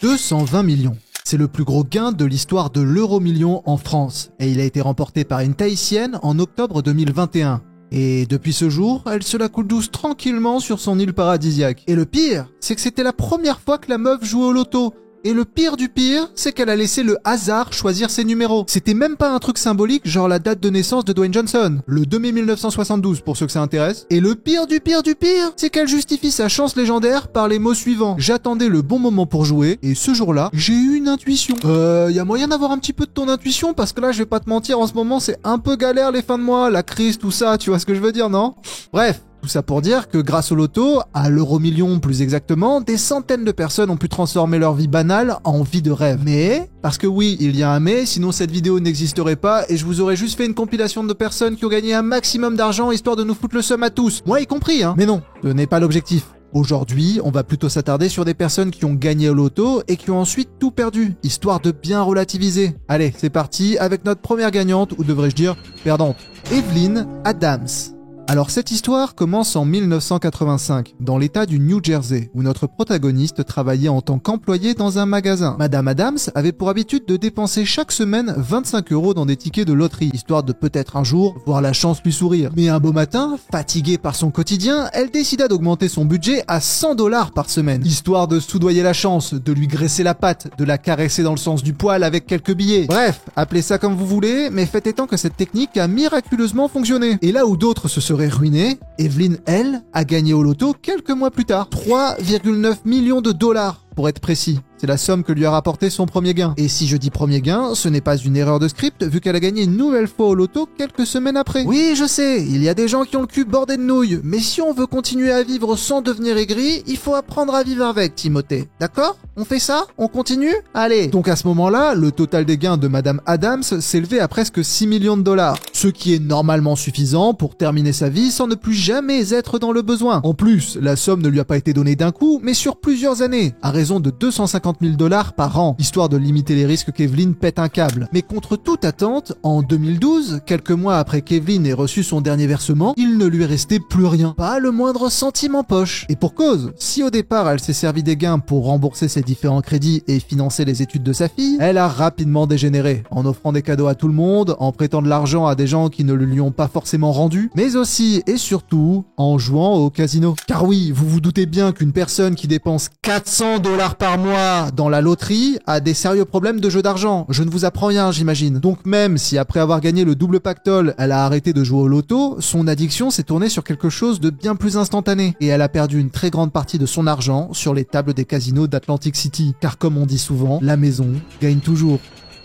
220 millions. C'est le plus gros gain de l'histoire de l'euro-million en France, et il a été remporté par une Tahitienne en octobre 2021. Et depuis ce jour, elle se la coule douce tranquillement sur son île paradisiaque. Et le pire, c'est que c'était la première fois que la meuf jouait au loto. Et le pire du pire, c'est qu'elle a laissé le hasard choisir ses numéros. C'était même pas un truc symbolique, genre la date de naissance de Dwayne Johnson, le 2 mai 1972 pour ceux que ça intéresse. Et le pire du pire du pire, c'est qu'elle justifie sa chance légendaire par les mots suivants. J'attendais le bon moment pour jouer, et ce jour-là, j'ai eu une intuition. Y a moyen d'avoir un petit peu de ton intuition, parce que là, je vais pas te mentir, en ce moment, c'est un peu galère les fins de mois, la crise, tout ça, tu vois ce que je veux dire, non? Bref. Tout ça pour dire que grâce au loto, à l'euro-million plus exactement, des centaines de personnes ont pu transformer leur vie banale en vie de rêve. Mais, parce que oui, il y a un mais, sinon cette vidéo n'existerait pas et je vous aurais juste fait une compilation de personnes qui ont gagné un maximum d'argent histoire de nous foutre le seum à tous. Moi y compris, hein. Mais non, ce n'est pas l'objectif. Aujourd'hui, on va plutôt s'attarder sur des personnes qui ont gagné au loto et qui ont ensuite tout perdu, histoire de bien relativiser. Allez, c'est parti avec notre première gagnante, ou devrais-je dire perdante, Evelyn Adams. Alors cette histoire commence en 1985, dans l'état du New Jersey, où notre protagoniste travaillait en tant qu'employé dans un magasin. Madame Adams avait pour habitude de dépenser chaque semaine 25 € dans des tickets de loterie, histoire de peut-être un jour voir la chance lui sourire. Mais un beau matin, fatiguée par son quotidien, elle décida d'augmenter son budget à 100 $ par semaine, histoire de soudoyer la chance, de lui graisser la patte, de la caresser dans le sens du poil avec quelques billets. Bref, appelez ça comme vous voulez, mais fait étant que cette technique a miraculeusement fonctionné. Et là où d'autres se seraient ruinée, Evelyn, elle, a gagné au loto quelques mois plus tard. 3,9 millions de dollars, pour être précis. C'est la somme que lui a rapporté son premier gain. Et si je dis premier gain, ce n'est pas une erreur de script, vu qu'elle a gagné une nouvelle fois au loto quelques semaines après. Oui, je sais, il y a des gens qui ont le cul bordé de nouilles, mais si on veut continuer à vivre sans devenir aigri, il faut apprendre à vivre avec, Timothée. D'accord? On fait ça? On continue? Allez. Donc à ce moment-là, le total des gains de Madame Adams s'élevait à presque 6 millions de dollars. Ce qui est normalement suffisant pour terminer sa vie sans ne plus jamais être dans le besoin. En plus, la somme ne lui a pas été donnée d'un coup, mais sur plusieurs années, à raison de 250 000 $ par an, histoire de limiter les risques qu'Evelyn pète un câble. Mais contre toute attente, en 2012, quelques mois après qu'Evelyn ait reçu son dernier versement, il ne lui est resté plus rien. Pas le moindre centime en poche. Et pour cause, si au départ elle s'est servi des gains pour rembourser ses différents crédits et financer les études de sa fille, elle a rapidement dégénéré, en offrant des cadeaux à tout le monde, en prêtant de l'argent à des gens qui ne le lui ont pas forcément rendu, mais aussi et surtout en jouant au casino. Car oui, vous vous doutez bien qu'une personne qui dépense 400 $ par mois dans la loterie a des sérieux problèmes de jeu d'argent. Je ne vous apprends rien, j'imagine. Donc même si après avoir gagné le double pactole, elle a arrêté de jouer au loto, son addiction s'est tournée sur quelque chose de bien plus instantané. Et elle a perdu une très grande partie de son argent sur les tables des casinos d'Atlantic City. Car comme on dit souvent, la maison gagne toujours.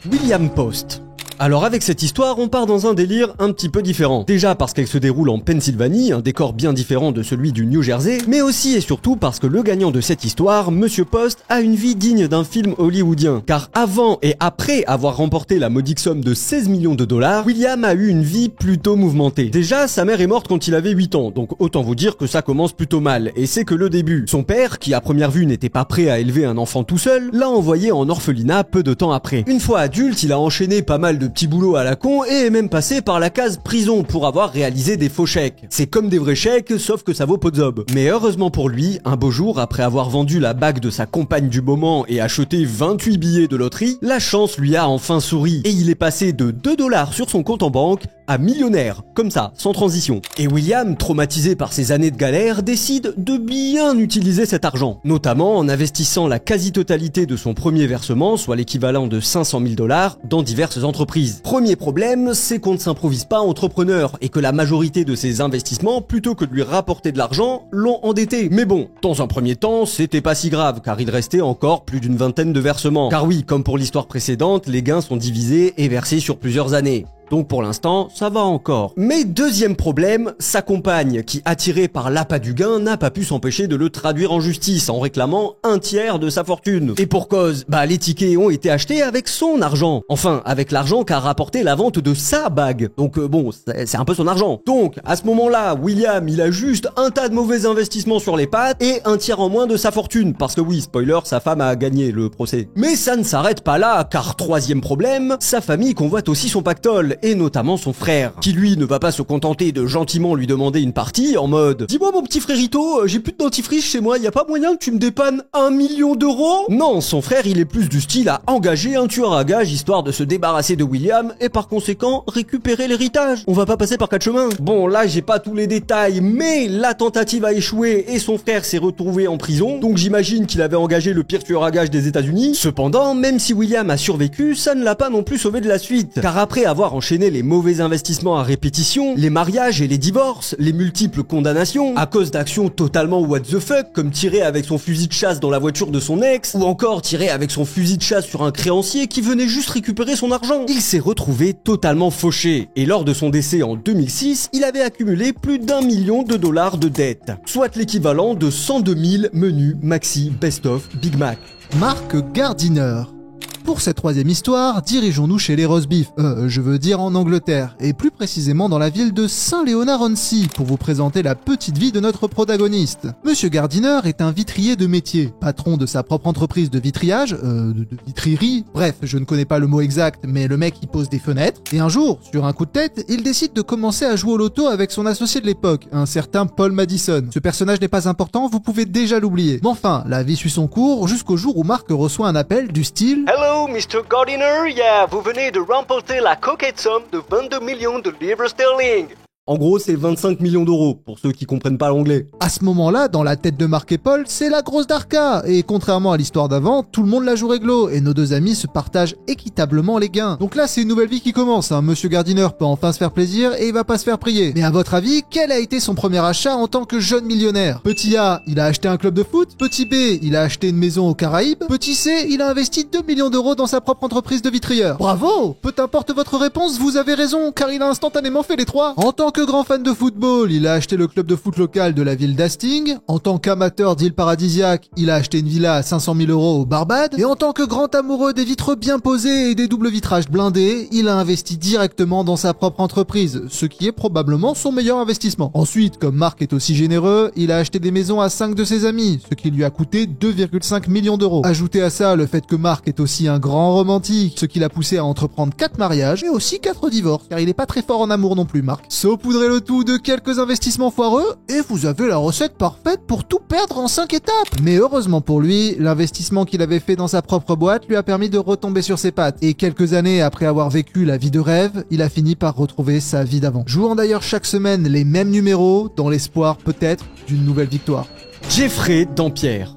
William Post. Alors avec cette histoire, on part dans un délire un petit peu différent. Déjà parce qu'elle se déroule en Pennsylvanie, un décor bien différent de celui du New Jersey, mais aussi et surtout parce que le gagnant de cette histoire, Monsieur Post, a une vie digne d'un film hollywoodien. Car avant et après avoir remporté la modique somme de 16 millions de dollars, William a eu une vie plutôt mouvementée. Déjà, sa mère est morte quand il avait 8 ans, donc autant vous dire que ça commence plutôt mal, et c'est que le début. Son père, qui à première vue n'était pas prêt à élever un enfant tout seul, l'a envoyé en orphelinat peu de temps après. Une fois adulte, il a enchaîné pas mal de petits boulots à la con et est même passé par la case prison pour avoir réalisé des faux chèques. C'est comme des vrais chèques, sauf que ça vaut pot de zob. Mais heureusement pour lui, un beau jour, après avoir vendu la bague de sa compagne du moment et acheté 28 billets de loterie, la chance lui a enfin souri et il est passé de 2 $ sur son compte en banque à millionnaire, comme ça, sans transition. Et William, traumatisé par ces années de galère, décide de bien utiliser cet argent, notamment en investissant la quasi-totalité de son premier versement, soit l'équivalent de 500 000 $, dans diverses entreprises. Premier problème, c'est qu'on ne s'improvise pas entrepreneur et que la majorité de ses investissements, plutôt que de lui rapporter de l'argent, l'ont endetté. Mais bon, dans un premier temps, c'était pas si grave, car il restait encore plus d'une vingtaine de versements. Car oui, comme pour l'histoire précédente, les gains sont divisés et versés sur plusieurs années. Donc pour l'instant, ça va encore. Mais deuxième problème, sa compagne, qui attirée par l'appât du gain, n'a pas pu s'empêcher de le traduire en justice en réclamant un tiers de sa fortune. Et pour cause, les tickets ont été achetés avec son argent. Enfin, avec l'argent qu'a rapporté la vente de sa bague. Donc bon, c'est un peu son argent. Donc, à ce moment-là, William, il a juste un tas de mauvais investissements sur les pattes et un tiers en moins de sa fortune. Parce que oui, spoiler, sa femme a gagné le procès. Mais ça ne s'arrête pas là, car troisième problème, sa famille convoite aussi son pactole. table, et notamment son frère, qui lui ne va pas se contenter de gentiment lui demander une partie en mode « Dis-moi mon petit frérito, j'ai plus de dentifrice chez moi, y a pas moyen que tu me dépannes 1 million d'euros ?» Non, son frère il est plus du style à engager un tueur à gages histoire de se débarrasser de William et par conséquent récupérer l'héritage. On va pas passer par 4 chemins. Bon là j'ai pas tous les détails, mais la tentative a échoué et son frère s'est retrouvé en prison, donc j'imagine qu'il avait engagé le pire tueur à gages des États-Unis. Cependant, même si William a survécu, ça ne l'a pas non plus sauvé de la suite, car après avoir enchaîné les mauvais investissements à répétition, les mariages et les divorces, les multiples condamnations, à cause d'actions totalement what the fuck, comme tirer avec son fusil de chasse dans la voiture de son ex, ou encore tirer avec son fusil de chasse sur un créancier qui venait juste récupérer son argent, il s'est retrouvé totalement fauché, et lors de son décès en 2006, il avait accumulé plus d'1 million de dollars de dettes, soit l'équivalent de 102 000 menus Maxi Best of Big Mac. Mark Gardiner. Pour cette troisième histoire, dirigeons-nous chez les roast beef, je veux dire en Angleterre, et plus précisément dans la ville de Saint-Léonard-on-Sea, pour vous présenter la petite vie de notre protagoniste. Monsieur Gardiner est un vitrier de métier, patron de sa propre entreprise de vitriage, de vitrierie, bref, je ne connais pas le mot exact, mais le mec il pose des fenêtres, et un jour, sur un coup de tête, il décide de commencer à jouer au loto avec son associé de l'époque, un certain Paul Madison. Ce personnage n'est pas important, vous pouvez déjà l'oublier. Mais enfin, la vie suit son cours jusqu'au jour où Mark reçoit un appel du style « Hello Mr. Gardiner, yeah, vous venez de remporter la coquette somme de 22 millions de livres sterling. » En gros, c'est 25 millions d'euros, pour ceux qui comprennent pas l'anglais. À ce moment-là, dans la tête de Mark et Paul, c'est la grosse darka, et contrairement à l'histoire d'avant, tout le monde la joue réglo, et nos deux amis se partagent équitablement les gains. Donc là, c'est une nouvelle vie qui commence, hein. Monsieur Gardiner peut enfin se faire plaisir, et il va pas se faire prier. Mais à votre avis, quel a été son premier achat en tant que jeune millionnaire? Petit A, il a acheté un club de foot. Petit B, il a acheté une maison aux Caraïbes. Petit C, il a investi 2 millions d'euros dans sa propre entreprise de vitrieur. Bravo! Peu importe votre réponse, vous avez raison, car il a instantanément fait les trois. En tant que grand fan de football, il a acheté le club de foot local de la ville d'Hastings. En tant qu'amateur d'îles paradisiaques, il a acheté une villa à 500 000 euros au Barbade. Et en tant que grand amoureux des vitres bien posées et des doubles vitrages blindés, il a investi directement dans sa propre entreprise, ce qui est probablement son meilleur investissement. Ensuite, comme Mark est aussi généreux, il a acheté des maisons à 5 de ses amis, ce qui lui a coûté 2,5 millions d'euros. Ajoutez à ça le fait que Mark est aussi un grand romantique, ce qui l'a poussé à entreprendre 4 mariages et aussi 4 divorces, car il est pas très fort en amour non plus, Mark. Saupoudrez le tout de quelques investissements foireux et vous avez la recette parfaite pour tout perdre en 5 étapes. Mais heureusement pour lui, l'investissement qu'il avait fait dans sa propre boîte lui a permis de retomber sur ses pattes. Et quelques années après avoir vécu la vie de rêve, il a fini par retrouver sa vie d'avant. Jouant d'ailleurs chaque semaine les mêmes numéros dans l'espoir peut-être d'une nouvelle victoire. Jeffrey Dampierre.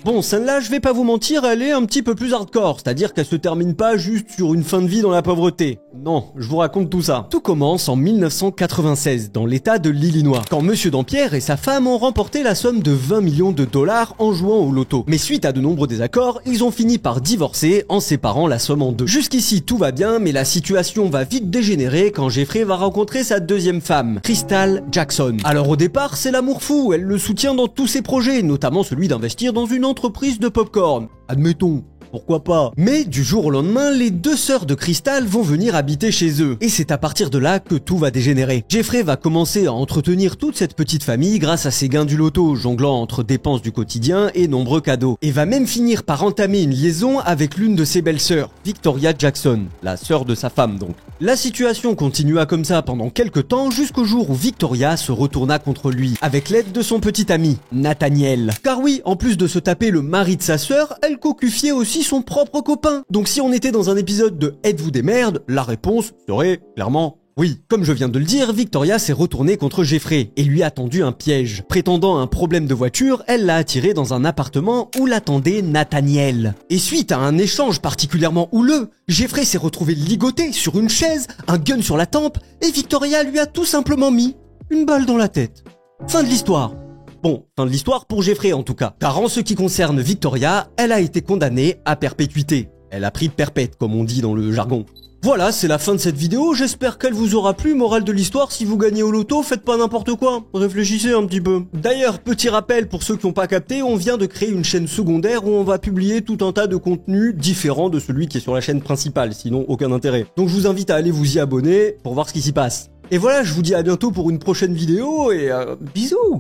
Bon, celle-là, je vais pas vous mentir, elle est un petit peu plus hardcore, c'est-à-dire qu'elle se termine pas juste sur une fin de vie dans la pauvreté. Non, je vous raconte tout ça. Tout commence en 1996, dans l'état de l'Illinois, quand Monsieur Dampierre et sa femme ont remporté la somme de 20 millions de dollars en jouant au loto. Mais suite à de nombreux désaccords, ils ont fini par divorcer en séparant la somme en deux. Jusqu'ici, tout va bien, mais la situation va vite dégénérer quand Jeffrey va rencontrer sa deuxième femme, Crystal Jackson. Alors au départ, c'est l'amour fou, elle le soutient dans tous ses projets, notamment celui d'investir dans une entreprise de popcorn. Admettons. Pourquoi pas? Mais du jour au lendemain, les deux sœurs de Crystal vont venir habiter chez eux. Et c'est à partir de là que tout va dégénérer. Jeffrey va commencer à entretenir toute cette petite famille grâce à ses gains du loto, jonglant entre dépenses du quotidien et nombreux cadeaux. Et va même finir par entamer une liaison avec l'une de ses belles-sœurs, Victoria Jackson, la sœur de sa femme donc. La situation continua comme ça pendant quelques temps jusqu'au jour où Victoria se retourna contre lui, avec l'aide de son petit ami, Nathaniel. Car oui, en plus de se taper le mari de sa sœur, elle cocufiait aussi son propre copain. Donc si on était dans un épisode de Êtes-vous des merdes, la réponse serait clairement oui. Comme je viens de le dire, Victoria s'est retournée contre Jeffrey et lui a tendu un piège. Prétendant un problème de voiture, elle l'a attiré dans un appartement où l'attendait Nathaniel. Et suite à un échange particulièrement houleux, Jeffrey s'est retrouvé ligoté sur une chaise, un gun sur la tempe, et Victoria lui a tout simplement mis une balle dans la tête. Fin de l'histoire. Bon, fin de l'histoire pour Jeffrey en tout cas. Car en ce qui concerne Victoria, elle a été condamnée à perpétuité. Elle a pris perpète, comme on dit dans le jargon. Voilà, c'est la fin de cette vidéo, j'espère qu'elle vous aura plu. Morale de l'histoire, si vous gagnez au loto, faites pas n'importe quoi, réfléchissez un petit peu. D'ailleurs, petit rappel pour ceux qui n'ont pas capté, on vient de créer une chaîne secondaire où on va publier tout un tas de contenus différents de celui qui est sur la chaîne principale, sinon aucun intérêt. Donc je vous invite à aller vous y abonner pour voir ce qui s'y passe. Et voilà, je vous dis à bientôt pour une prochaine vidéo et bisous.